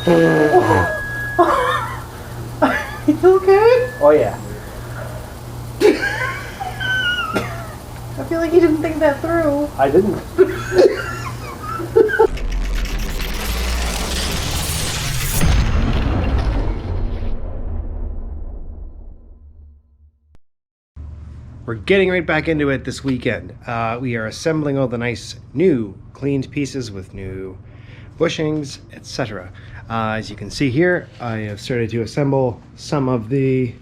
You okay? Oh yeah. I feel like you didn't think that through. I didn't. We're getting right back into it this weekend. We are assembling all the nice new cleaned pieces with new bushings, etc. As you can see here, I have started to assemble some of the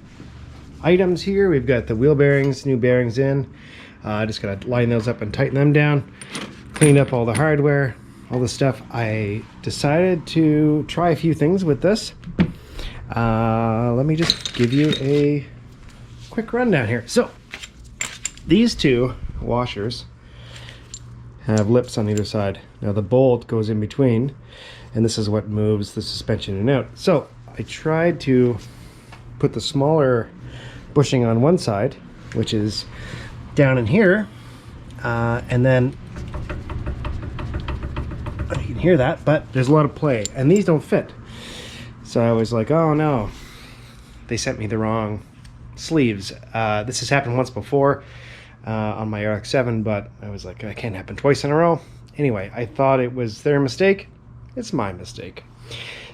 items here. We've got the wheel bearings, new bearings in. Just gotta line those up and tighten them down. Cleaned up all the hardware, all the stuff. I decided to try a few things with this. Let me just give you a quick rundown here. So, these two washers have lips on either side. Now the bolt goes in between, and this is what moves the suspension in and out. So I tried to put the smaller bushing on one side, which is down in here, and then you can hear that, but there's a lot of play, and these don't fit. So I was like, oh no, they sent me the wrong sleeves. This has happened once before on my RX-7, but I was like, it can't happen twice in a row. Anyway, I thought it was their mistake. It's my mistake.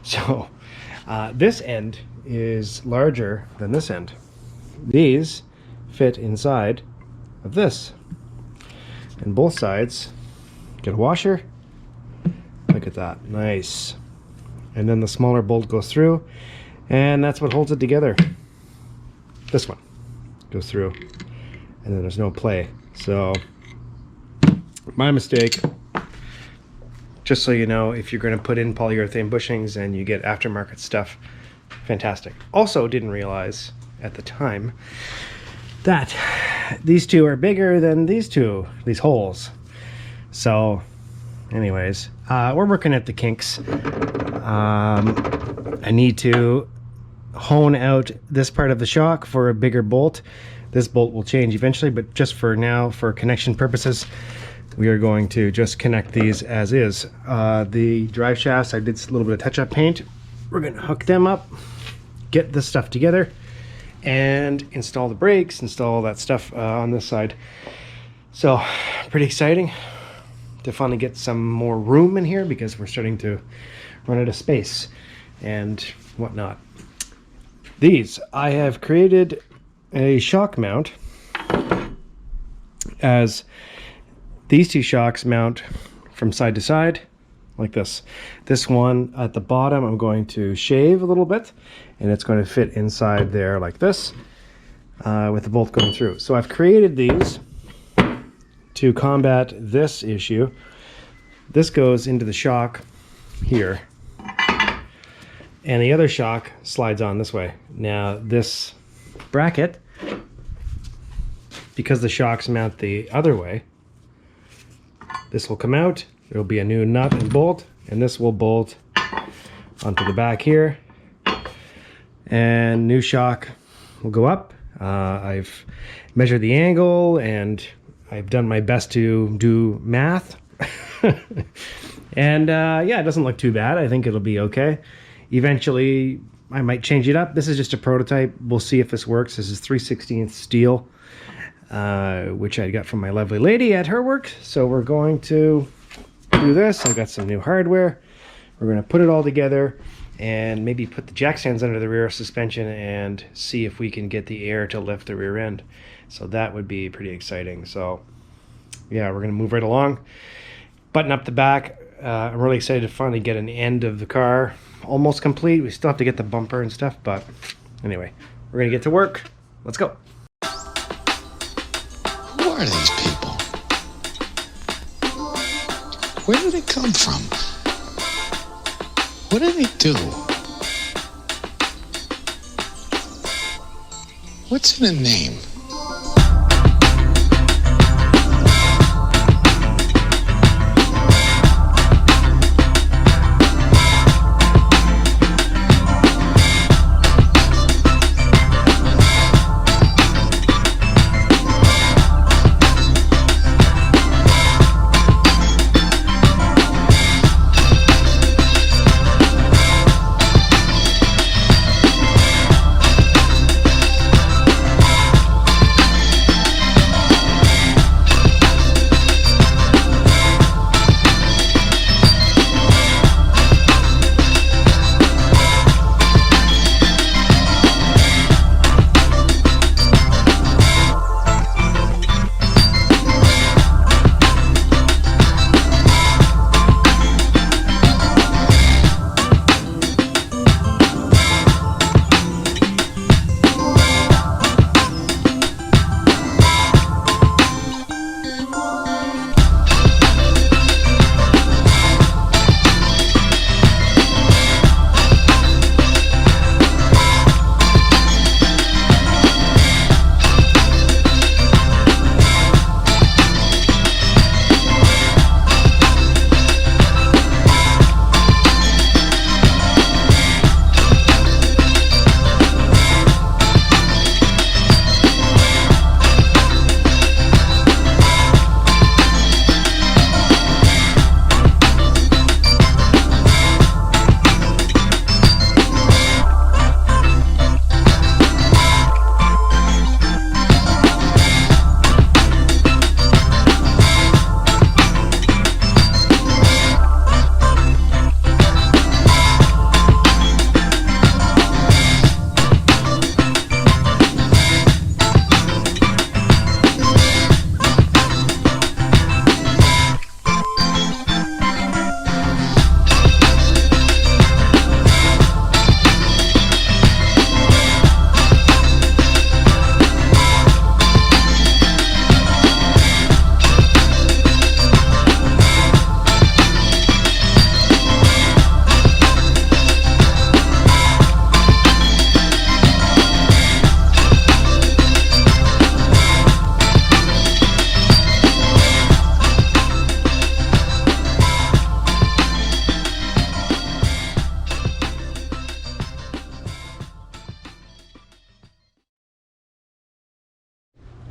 So this end is larger than this end. These fit inside of this, and both sides get a washer. Look at that, nice. And then the smaller bolt goes through, and that's what holds it together. This one goes through, and then there's no play. So my mistake. Just so you know, if you're going to put in polyurethane bushings and you get aftermarket stuff, fantastic. Also didn't realize at the time that these two are bigger than these holes. So anyways, we're working at the kinks. I need to hone out this part of the shock for a bigger bolt. This bolt will change eventually, but just for now, for connection purposes, we are going to just connect these as is. The drive shafts, I did a little bit of touch-up paint. We're going to hook them up, get this stuff together, and install the brakes, install all that stuff on this side. So, pretty exciting to finally get some more room in here, because we're starting to run out of space and whatnot. These, I have created a shock mount, as these two shocks mount from side to side like this. This one at the bottom I'm going to shave a little bit, and it's going to fit inside there like this, with the bolt going through. So I've created these to combat this issue. This goes into the shock here, and the other shock slides on this way. Now this bracket, because the shocks mount the other way, this will come out. There will be a new nut and bolt, and this will bolt onto the back here, and new shock will go up. I've measured the angle, and I've done my best to do math. And yeah, it doesn't look too bad. I think it'll be okay. Eventually I might change it up. This is just a prototype. We'll see if this works. This is 3/16 steel, which I got from my lovely lady at her work. So we're going to do this. I've got some new hardware. We're going to put it all together and maybe put the jack stands under the rear suspension and see if we can get the air to lift the rear end. So that would be pretty exciting. So yeah, we're going to move right along. Button up the back. I'm really excited to finally get an end of the car almost complete. We still have to get the bumper and stuff, but anyway, we're going to get to work. Let's go. Who are these people? Where do they come from? What do they do? What's in a name?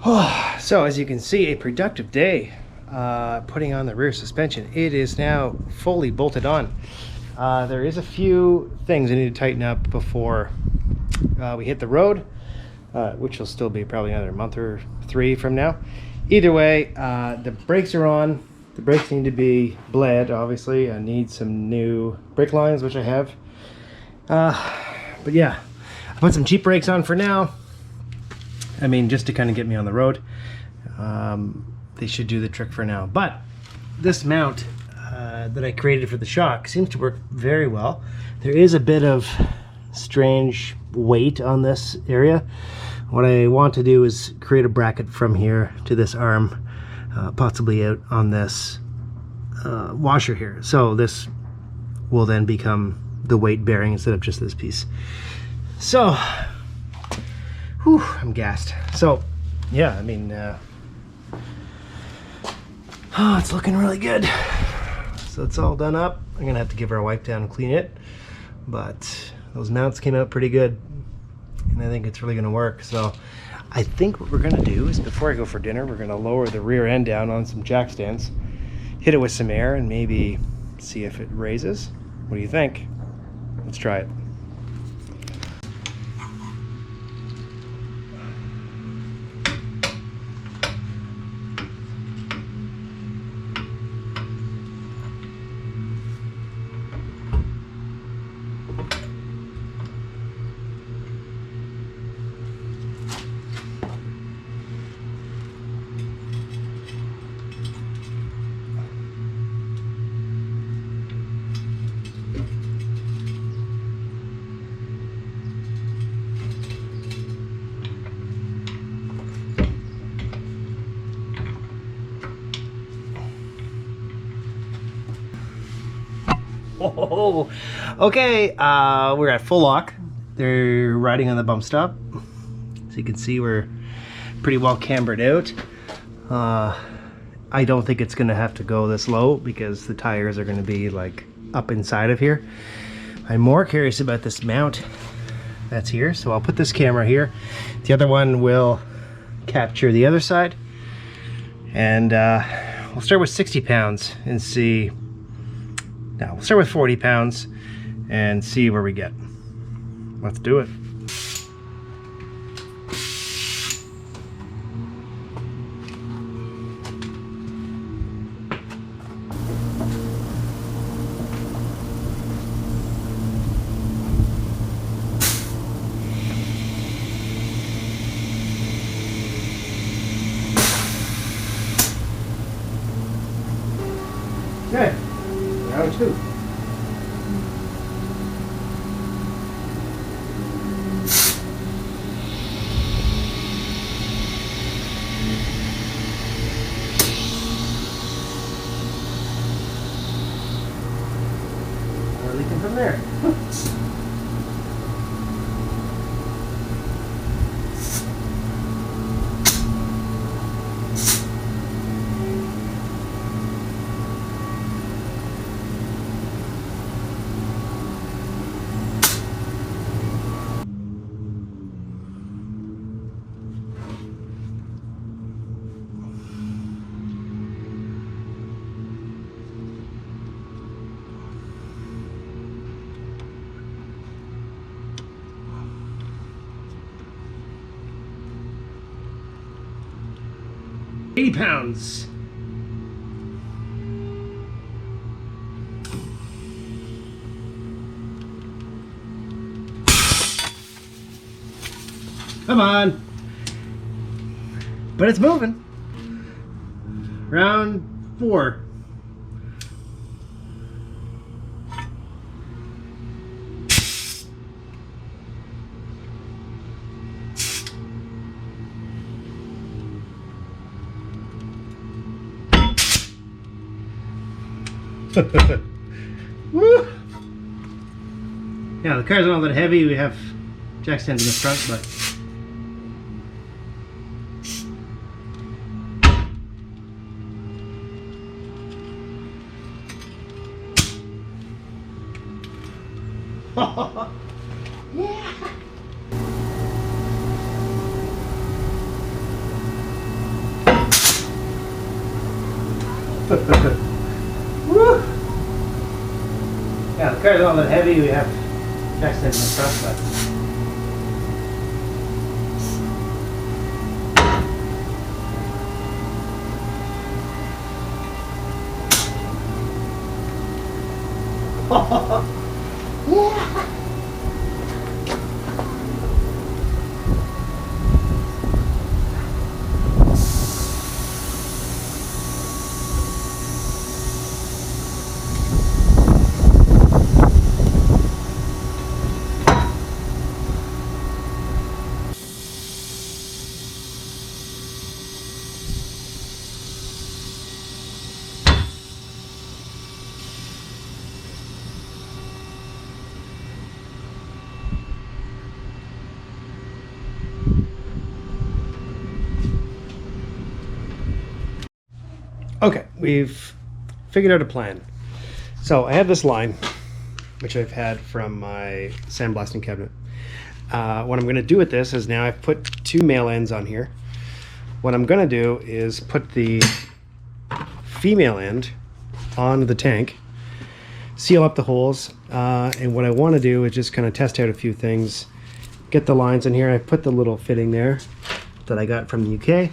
So as you can see, a productive day putting on the rear suspension. It is now fully bolted on. There is a few things I need to tighten up before we hit the road, which will still be probably another month or 3 from now. Either way, the brakes are on. The brakes need to be bled, obviously. I need some new brake lines, which I have. But yeah, I put some cheap brakes on for now. I mean, just to kind of get me on the road. They should do the trick for now. But this mount that I created for the shock seems to work very well. There is a bit of strange weight on this area. What I want to do is create a bracket from here to this arm, possibly out on this washer here. So this will then become the weight bearing instead of just this piece. So, whew, I'm gassed. So, yeah, I mean, oh, it's looking really good. So it's all done up. I'm gonna have to give her a wipe down and clean it, but those mounts came out pretty good, and I think it's really gonna work. So I think what we're gonna do is, before I go for dinner, we're gonna lower the rear end down on some jack stands, hit it with some air, and maybe see if it raises. What do you think? Let's try it. Oh, okay, we're at full lock. They're riding on the bump stop. So you can see we're pretty well cambered out. I don't think it's gonna have to go this low because the tires are gonna be like up inside of here. I'm more curious about this mount that's here. So I'll put this camera here. The other one will capture the other side. And we'll start with 60 pounds and see. Now, we'll start with 40 pounds and see where we get. Let's do it. Okay, round 2. We're leaking from there. $80 pounds. Come on. But it's moving. Round 4. Woo! Yeah, the car's not that heavy. We have jack stands in the front, but yeah. Woo! Yeah, the car's not that heavy. We have next in the front, but. Yeah. Okay, we've figured out a plan. So I have this line, which I've had from my sandblasting cabinet. What I'm going to do with this is now I've put 2 male ends on here. What I'm going to do is put the female end on the tank, seal up the holes, and what I want to do is just kind of test out a few things, get the lines in here. I put the little fitting there that I got from the UK.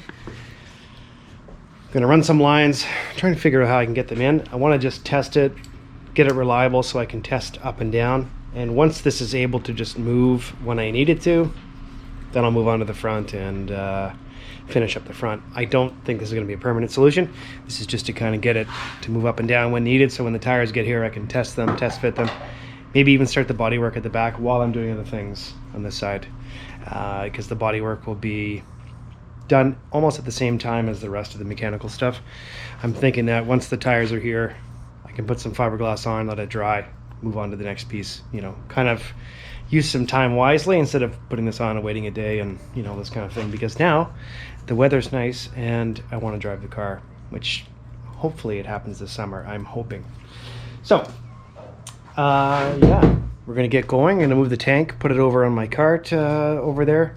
Gonna run some lines, trying to figure out how I can get them in. I want to just test it, get it reliable so I can test up and down. And once this is able to just move when I need it to, then I'll move on to the front and finish up the front. I don't think this is going to be a permanent solution. This is just to kind of get it to move up and down when needed, so when the tires get here I can test them, test fit them, maybe even start the bodywork at the back while I'm doing other things on this side, because the bodywork will be done almost at the same time as the rest of the mechanical stuff. I'm thinking that once the tires are here, I can put some fiberglass on, let it dry, move on to the next piece, you know, kind of use some time wisely instead of putting this on and waiting a day and, you know, this kind of thing, because now the weather's nice and I want to drive the car, which hopefully it happens this summer, I'm hoping. So yeah, we're gonna get going. I'm gonna move the tank, put it over on my cart over there,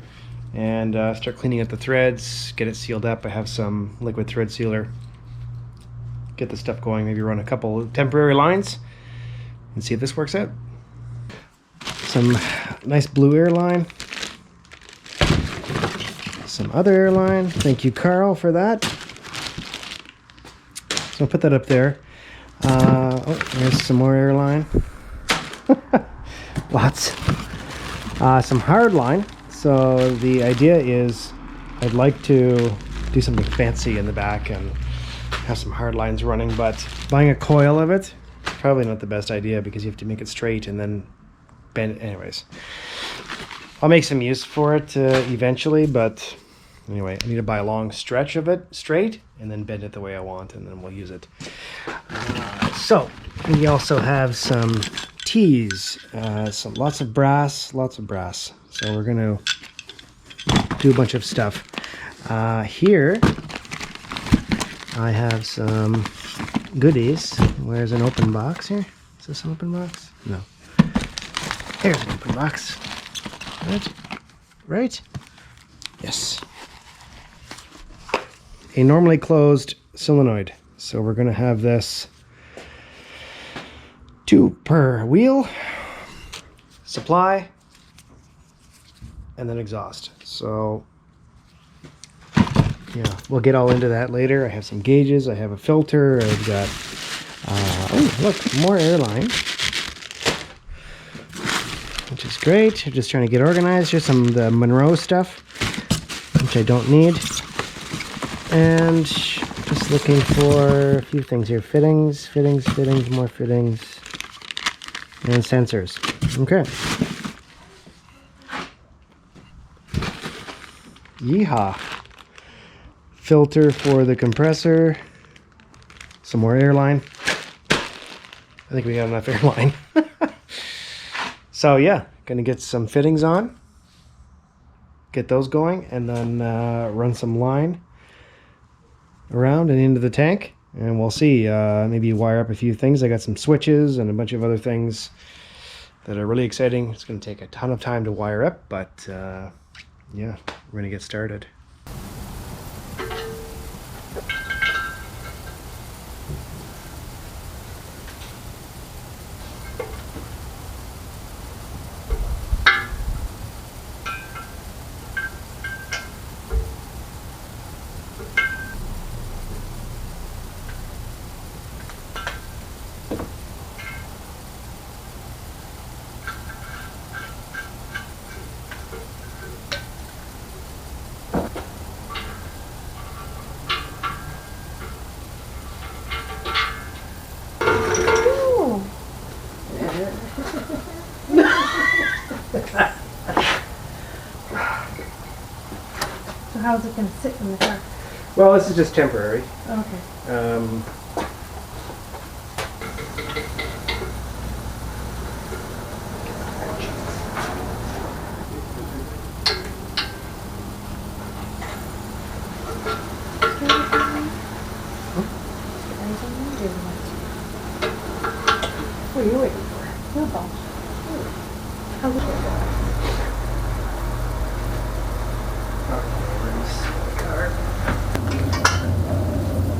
and start cleaning up the threads, get it sealed up. I have some liquid thread sealer. Get the stuff going, maybe run a couple temporary lines and see if this works out. Some nice blue airline. Some other airline. Thank you, Carl, for that. So I'll put that up there. Oh, there's some more airline. Lots. Some hard line. So the idea is I'd like to do something fancy in the back and have some hard lines running, but buying a coil of it, probably not the best idea because you have to make it straight and then bend it. Anyways, I'll make some use for it eventually, but anyway, I need to buy a long stretch of it straight and then bend it the way I want, and then we'll use it. So we also have some T's, lots of brass. So we're gonna do a bunch of stuff. Here I have some goodies. Where's an open box here? Is this an open box? No. Here's an open box. Right? Yes. A normally closed solenoid. So we're gonna have this 2 per wheel, supply, and then exhaust. So yeah, we'll get all into that later. I have some gauges, I have a filter, I've got oh look, more airline, which is great. Just trying to get organized. Here's some of the Monroe stuff, which I don't need, and just looking for a few things here. Fittings, more fittings, and sensors. Okay. Yeehaw. Filter for the compressor. Some more airline. I think we got enough airline. So yeah, gonna get some fittings on, get those going, and then run some line around and into the tank, and we'll see. Maybe wire up a few things. I got some switches and a bunch of other things that are really exciting. It's gonna take a ton of time to wire up, but yeah, we're gonna get started. So how's it going to sit in the car? Well, this is just temporary. Okay. What are you waiting for? No ball. How's it?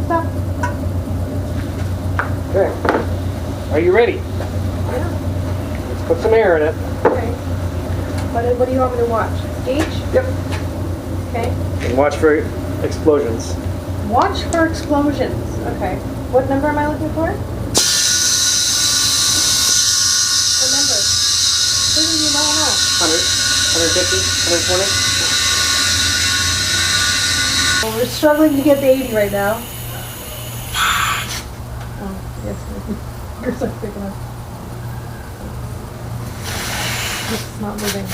Stop. Okay. Are you ready? Yeah. Let's put some air in it. Okay. What do you want me to watch? Gauge? Yep. Okay. And watch for explosions. Watch for explosions. Okay. What number am I looking for? What number? What do you not know? 100, 150, 120. Well, we're struggling to get the 80 right now. Oh, yes. You're so big enough. It's not moving.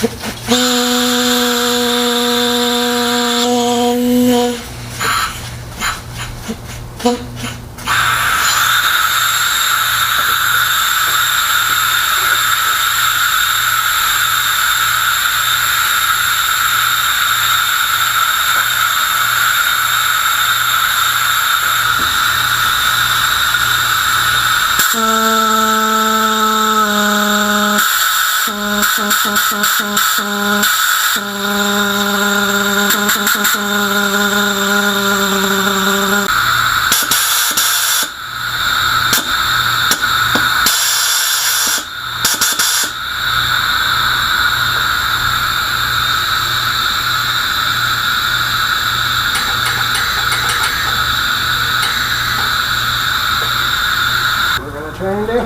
We're gonna try and do.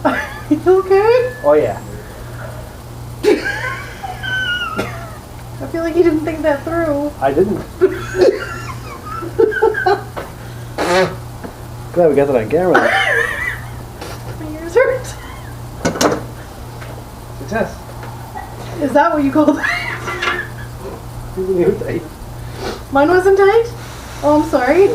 Are you okay? Oh yeah. I feel like you didn't think that through. I didn't. Glad we got that on camera. My ears hurt. Success. Is that what you called it? Mine wasn't tight? Oh, I'm sorry.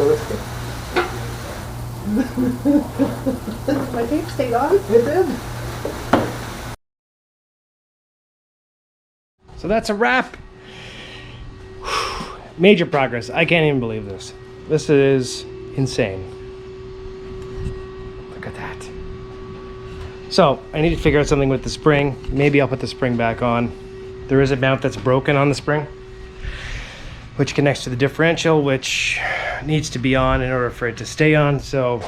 My tape stayed on. It did. So that's a wrap. Major progress. I can't even believe this. This is insane. Look at that. So I need to figure out something with the spring. Maybe I'll put the spring back on. There is a mount that's broken on the spring, which connects to the differential, which needs to be on in order for it to stay on. So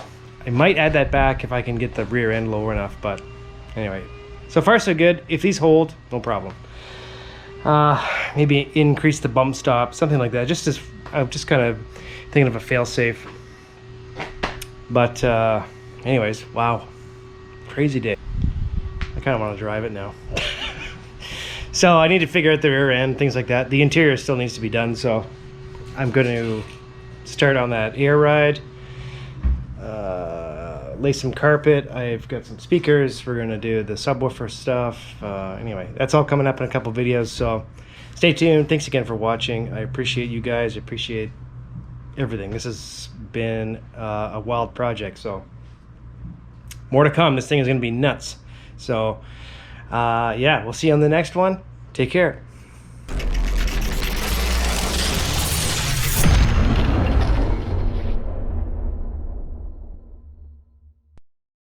I might add that back if I can get the rear end lower enough. But anyway, so far so good. If these hold, no problem. Maybe increase the bump stop, something like that. I'm just kind of thinking of a fail-safe. But anyways, wow, crazy day. I kind of want to drive it now. So I need to figure out the rear end, things like that. The interior still needs to be done, so I'm going to start on that air ride. Lay some carpet. I've got some speakers. We're going to do the subwoofer stuff. Anyway, that's all coming up in a couple videos, so stay tuned. Thanks again for watching. I appreciate you guys. I appreciate everything. This has been a wild project, so more to come. This thing is going to be nuts. So yeah, we'll see you on the next one. Take care.